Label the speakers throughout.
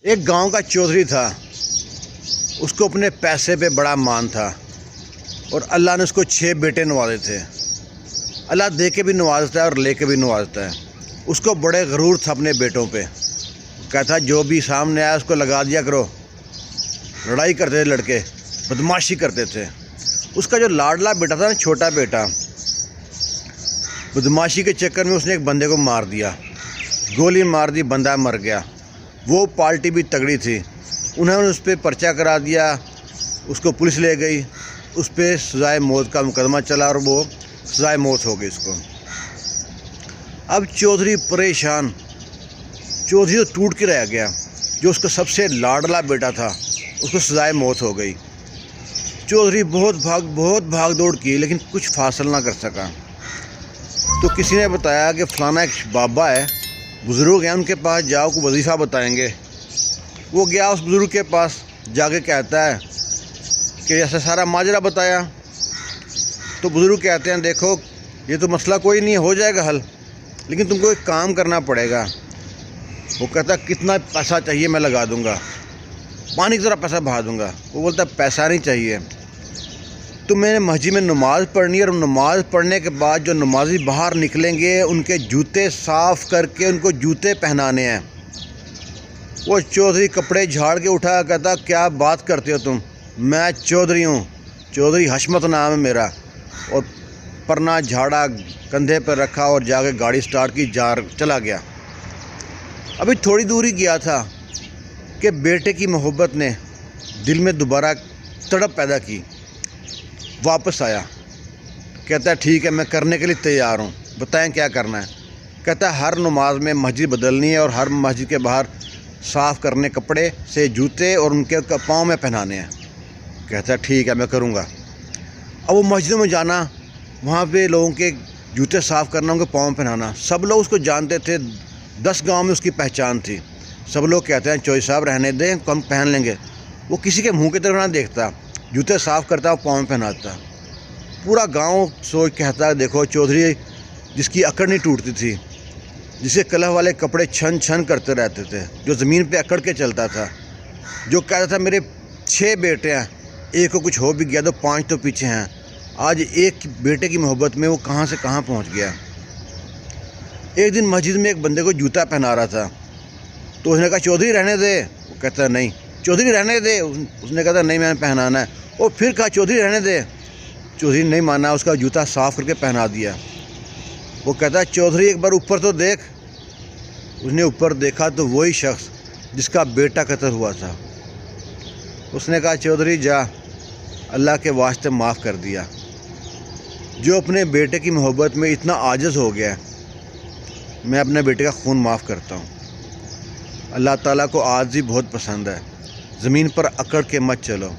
Speaker 1: ایک گاؤں کا چودھری تھا، اس کو اپنے پیسے پہ بڑا مان تھا اور اللہ نے اس کو 6 بیٹے نوازے تھے۔ اللہ دے کے بھی نوازتا ہے اور لے کے بھی نوازتا ہے۔ اس کو بڑے غرور تھا اپنے بیٹوں پہ، کہتا جو بھی سامنے آیا اس کو لگا دیا کرو۔ لڑائی کرتے تھے لڑکے، بدماشی کرتے تھے۔ اس کا جو لاڈلا بیٹا تھا نا، چھوٹا بیٹا، بدماشی کے چکر میں اس نے ایک بندے کو مار دیا، گولی مار دی، بندہ مر گیا۔ وہ پارٹی بھی تگڑی تھی، انہوں نے اس پہ پرچہ کرا دیا، اس کو پولیس لے گئی، اس پہ سزائے موت کا مقدمہ چلا اور وہ سزائے موت ہو گئی اس کو۔ اب چودھری پریشان، چودھری تو ٹوٹ کے رہ گیا، جو اس کا سب سے لاڈلا بیٹا تھا اس کو سزائے موت ہو گئی۔ چودھری بہت بھاگ دوڑ کی لیکن کچھ حاصل نہ کر سکا۔ تو کسی نے بتایا کہ فلانا ایک بابا ہے، بزرگ ہیں، ان کے پاس جاؤ، کو وظیفہ بتائیں گے۔ وہ گیا اس بزرگ کے پاس، جا کے کہتا ہے کہ ایسا سارا ماجرا بتایا۔ تو بزرگ کہتے ہیں دیکھو یہ تو مسئلہ کوئی نہیں ہے، ہو جائے گا حل، لیکن تم کو ایک کام کرنا پڑے گا۔ وہ کہتا ہے کتنا پیسہ چاہیے میں لگا دوں گا، پانی کی طرح پیسہ بہا دوں گا۔ وہ بولتا ہے پیسہ نہیں چاہیے، تو میں نے مسجد میں نماز پڑھنی ہے، اور نماز پڑھنے کے بعد جو نمازی باہر نکلیں گے ان کے جوتے صاف کر کے ان کو جوتے پہنانے ہیں۔ وہ چودھری کپڑے جھاڑ کے اٹھا، کہتا کیا بات کرتے ہو تم، میں چودھری ہوں، چودھری حشمت نام ہے میرا۔ اور پرنا جھاڑا، کندھے پر رکھا اور جا کے گاڑی سٹارٹ کی، چلا گیا۔ ابھی تھوڑی دوری گیا تھا کہ بیٹے کی محبت نے دل میں دوبارہ تڑپ پیدا کی۔ واپس آیا، کہتا ہے ٹھیک ہے میں کرنے کے لیے تیار ہوں، بتائیں کیا کرنا ہے۔ کہتا ہے ہر نماز میں مسجد بدلنی ہے اور ہر مسجد کے باہر صاف کرنے کپڑے سے جوتے اور ان کے پاؤں میں پہنانے ہیں۔ کہتا ہے ٹھیک ہے میں کروں گا۔ اب وہ مسجدوں میں جانا، وہاں پہ لوگوں کے جوتے صاف کرنا، ان کے پاؤں پہنانا، سب لوگ اس کو جانتے تھے، 10 گاؤں میں اس کی پہچان تھی۔ سب لوگ کہتے ہیں چودھری صاحب رہنے دیں، ہم پہن لیں گے۔ وہ کسی کے منہ کی طرف نہ دیکھتا، جوتے صاف کرتا اور پاؤں پہناتا۔ پورا گاؤں سوچ کہتا ہے دیکھو چودھری جس کی اکڑ نہیں ٹوٹتی تھی، جسے کلہ والے کپڑے چھن چھن کرتے رہتے تھے، جو زمین پہ اکڑ کے چلتا تھا، جو کہتا تھا میرے 6 بیٹے ہیں، ایک کو کچھ ہو بھی گیا تو 5 تو پیچھے ہیں، آج ایک بیٹے کی محبت میں وہ کہاں سے کہاں پہنچ گیا۔ ایک دن مسجد میں ایک بندے کو جوتا پہنا رہا تھا، تو اس نے کہا چودھری رہنے دے۔ وہ کہتا ہے نہیں، چودھری رہنے دے۔ اس نے کہا نہیں میں نے پہنانا ہے۔ اور پھر کہا چودھری رہنے دے۔ چودھری نہیں مانا، اس کا جوتا صاف کر کے پہنا دیا۔ وہ کہتا ہے چودھری ایک بار اوپر تو دیکھ۔ اس نے اوپر دیکھا تو وہی شخص جس کا بیٹا قتل ہوا تھا۔ اس نے کہا چودھری جا، اللہ کے واسطے معاف کر دیا۔ جو اپنے بیٹے کی محبت میں اتنا عاجز ہو گیا، میں اپنے بیٹے کا خون معاف کرتا ہوں۔ اللہ تعالیٰ کو عاجزی بہت پسند ہے۔ زمین پر اکڑ کے مت چلو۔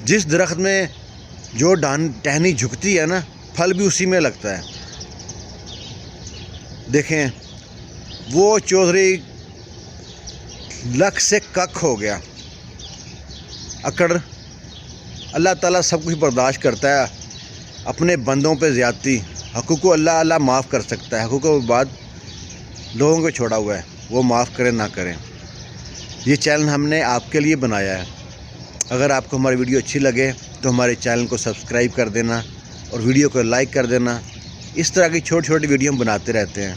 Speaker 1: جس درخت میں جو ٹہنی جھکتی ہے نا، پھل بھی اسی میں لگتا ہے۔ دیکھیں وہ چودھری لک سے کک ہو گیا۔ اکڑ، اللہ تعالیٰ سب کچھ برداشت کرتا ہے، اپنے بندوں پہ زیادتی، حقوق کو اللہ معاف کر سکتا ہے، حقوق کے بعد لوگوں کو چھوڑا ہوا ہے، وہ معاف کریں نہ کریں۔ یہ چینل ہم نے آپ کے لیے بنایا ہے۔ اگر آپ کو ہماری ویڈیو اچھی لگے تو ہمارے چینل کو سبسکرائب کر دینا اور ویڈیو کو لائک کر دینا۔ اس طرح کی چھوٹی چھوٹی ویڈیو ہم بناتے رہتے ہیں۔